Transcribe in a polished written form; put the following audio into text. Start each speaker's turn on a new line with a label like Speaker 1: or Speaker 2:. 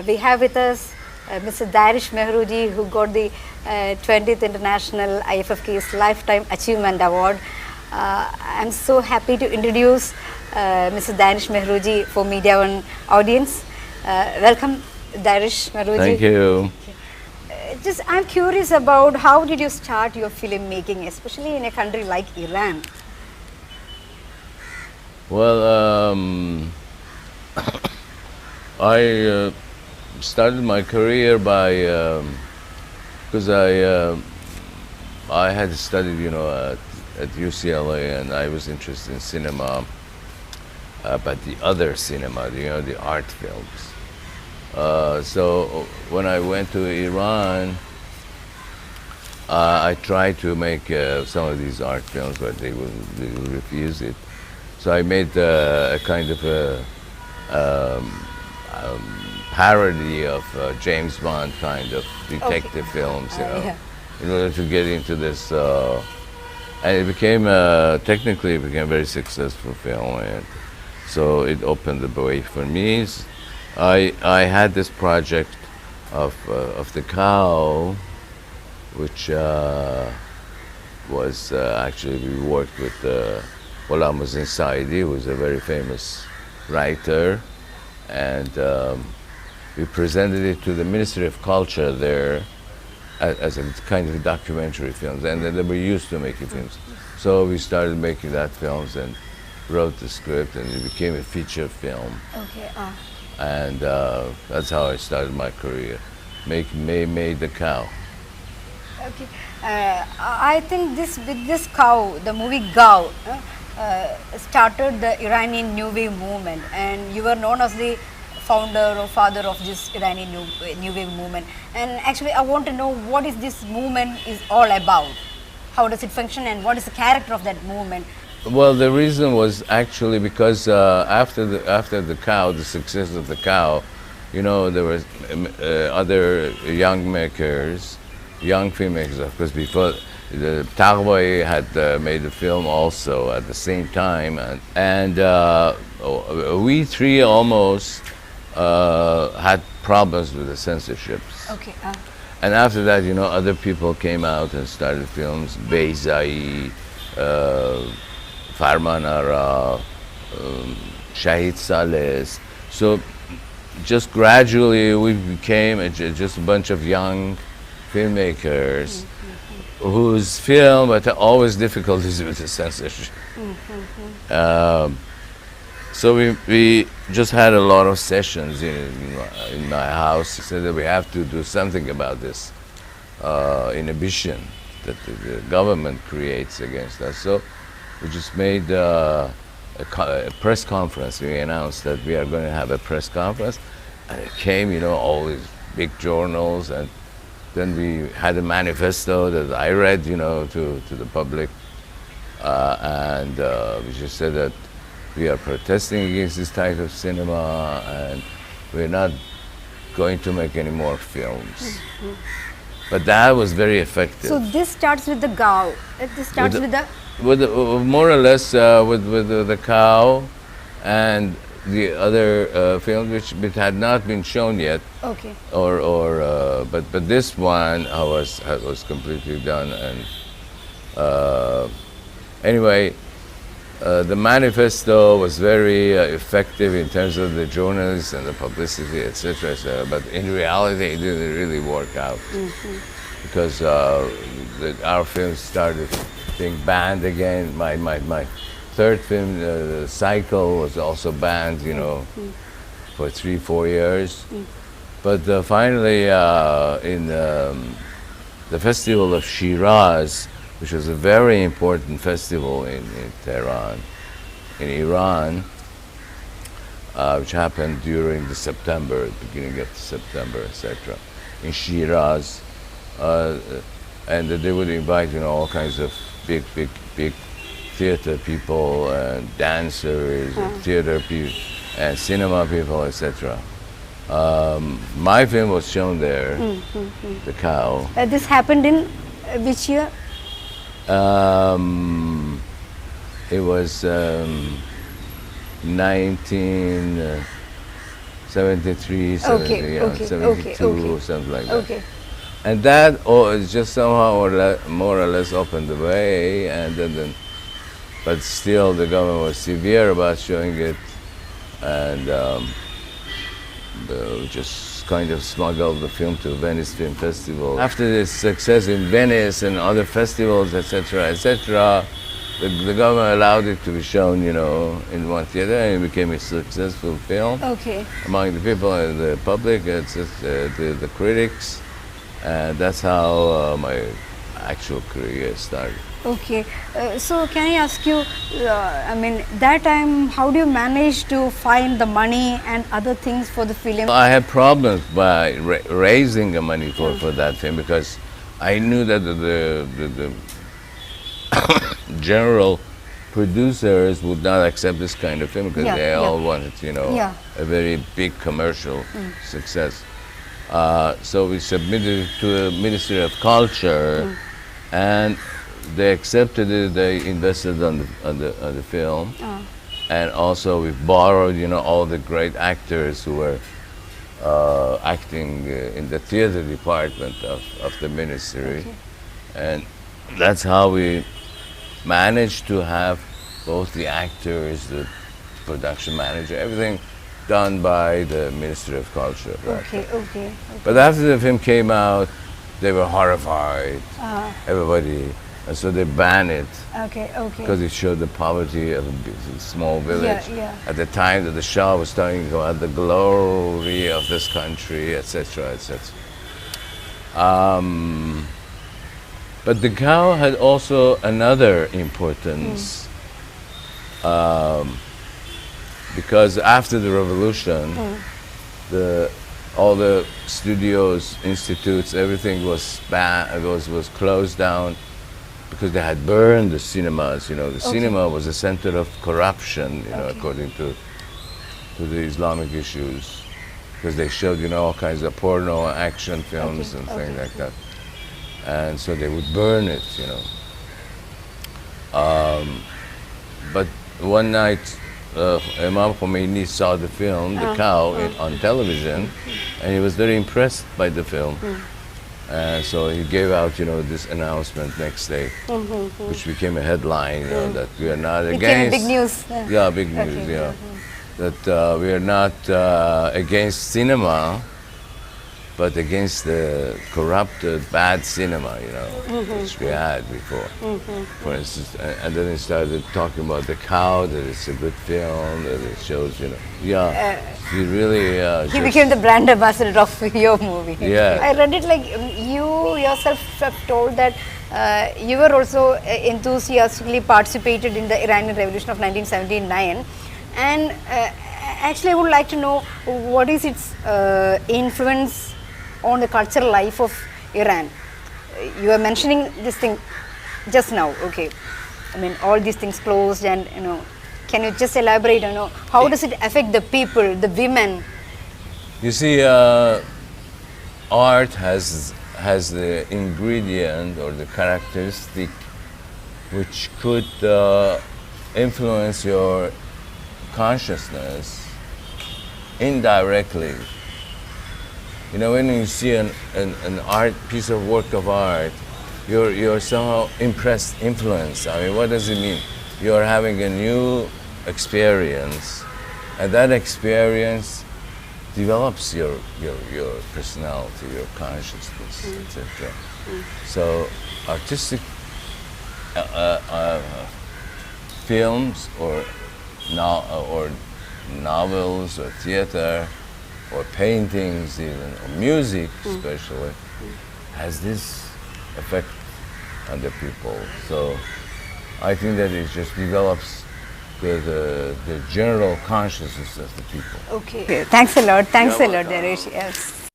Speaker 1: We have with us Mr. Dariush Mehrjui, who got the 20th International IFFK's Lifetime Achievement Award. I'm so happy to introduce Mr. Dariush Mehrjui for Media One audience. Welcome, Dariush Mehrjui.
Speaker 2: Thank you.
Speaker 1: I'm curious about how did you start your filmmaking, especially in a country like Iran?
Speaker 2: Well, I started my career by because I had studied, at UCLA, and I was interested in cinema, but the other cinema, the art films. So when I went to Iran, I tried to make some of these art films, but they will refuse it. So I made a kind of a parody of James Bond kind of detective films, in order to get into this. And it became, technically, it became a very successful film, and so it opened the way for me. I had this project of the cow, which was actually, we worked with Ghulam Saidi, who was a very famous writer, and we presented it to the Ministry of Culture there as a kind of documentary films, and they were used to making films. So we started making that films and wrote the script, and it became a feature film.
Speaker 1: Okay.
Speaker 2: And that's how I started my career. Made the cow.
Speaker 1: Okay. I think with this cow, the movie Cow, started the Iranian New Wave movement, and you were known as the founder or father of this Iranian New Wave movement. And actually, I want to know what is this movement is all about. How does it function, and what is the character of that movement?
Speaker 2: Well, the reason was actually because after the cow, the success of the cow, there were other young makers, young filmmakers, of course. Before the Tagwai had made a film also at the same time, and we three almost had problems with the censorships.
Speaker 1: Okay.
Speaker 2: And after that, other people came out and started films. Beyzai, Farman Ara, Shahid Sales. So just gradually we became just a bunch of young filmmakers whose film had always difficulties with the censorship. So we just had a lot of sessions in my house. We said that we have to do something about this inhibition that the government creates against us. So we just made a press conference. We announced that we are going to have a press conference, and it came, all these big journals, and then we had a manifesto that I read, to the public, and we just said that we are protesting against this type of cinema, and we're not going to make any more films. But that was very effective.
Speaker 1: So this starts with the cow. This starts with
Speaker 2: more or less with the cow and the other film which had not been shown yet.
Speaker 1: Okay.
Speaker 2: But this one was completely done, and anyway. The manifesto was very effective in terms of the journalists and the publicity, etc. But in reality, it didn't really work out because our films started being banned again. My third film, The Cycle, was also banned, for 3-4 years. But finally, in the Festival of Shiraz, which was a very important festival in Tehran, in Iran, which happened during the beginning of September, etc., in Shiraz, and they would invite, all kinds of big theater people and dancers and theater people and cinema people, etc. My film was shown there, The Cow.
Speaker 1: This happened in which year?
Speaker 2: It was 19 73, 70,
Speaker 1: Okay,
Speaker 2: yeah,
Speaker 1: okay,
Speaker 2: 72,
Speaker 1: okay.
Speaker 2: something like that.
Speaker 1: Okay.
Speaker 2: And that is just somehow more or less opened the way, and then, but still the government was severe about showing it, and just kind of smuggled the film to Venice Film Festival. After this success in Venice and other festivals, etc., the government allowed it to be shown, in one theater, and it became a successful film
Speaker 1: Okay.
Speaker 2: among the people and the public, the critics, and that's how my actual career started.
Speaker 1: Okay. So can I ask you, that time, how do you manage to find the money and other things for the film?
Speaker 2: I had problems by raising the money for that film, because I knew that the general producers would not accept this kind of film, because
Speaker 1: Yeah,
Speaker 2: they
Speaker 1: yeah.
Speaker 2: all wanted,
Speaker 1: Yeah.
Speaker 2: a very big commercial success. So we submitted it to the Ministry of Culture, and they accepted it. They invested on the film, and also we borrowed, all the great actors who were acting in the theater department of the ministry, and that's how we managed to have both the actors, the production manager, everything done by the Ministry of Culture.
Speaker 1: Okay.
Speaker 2: But after the film came out, they were horrified, everybody, and so they banned it,
Speaker 1: Okay.
Speaker 2: because it showed the poverty of a small village.
Speaker 1: Yeah.
Speaker 2: At the time that the Shah was talking about the glory of this country, etc., etc. But the cow had also another importance, because after the revolution, all the studios, institutes, everything was was closed down, because they had burned the cinemas. The cinema was a center of corruption, according to the Islamic issues, because they showed, all kinds of porno, action films, and things like that. And so they would burn it, But one night, Imam Khomeini saw the film, The Cow, on television, and he was very impressed by the film. And so he gave out, this announcement next day, which became a headline, that we are not
Speaker 1: Became
Speaker 2: against.
Speaker 1: big news.
Speaker 2: Yeah, big news.
Speaker 1: Okay,
Speaker 2: Yeah, that we are not against cinema, but against the corrupted, bad cinema, which we had before. For instance, and then he started talking about The Cow, that it's a good film, that it shows, he really
Speaker 1: He became the brand ambassador of your movie.
Speaker 2: Yeah.
Speaker 1: I read it like you yourself have told that you were also enthusiastically participated in the Iranian Revolution of 1979, and actually I would like to know what is its influence on the cultural life of Iran. You are mentioning this thing just now, okay. All these things closed, and can you just elaborate, how does it affect the people, the women?
Speaker 2: You see, art has the ingredient or the characteristic which could influence your consciousness indirectly. When you see an art piece of work of art, you're somehow influenced. What does it mean? You're having a new experience, and that experience develops your personality, your consciousness, etc. So artistic films or novels or theater or paintings even, or music especially, has this effect on the people. So I think that it just develops the general consciousness of the people.
Speaker 1: Okay. Thanks a lot, Dariush. Yes.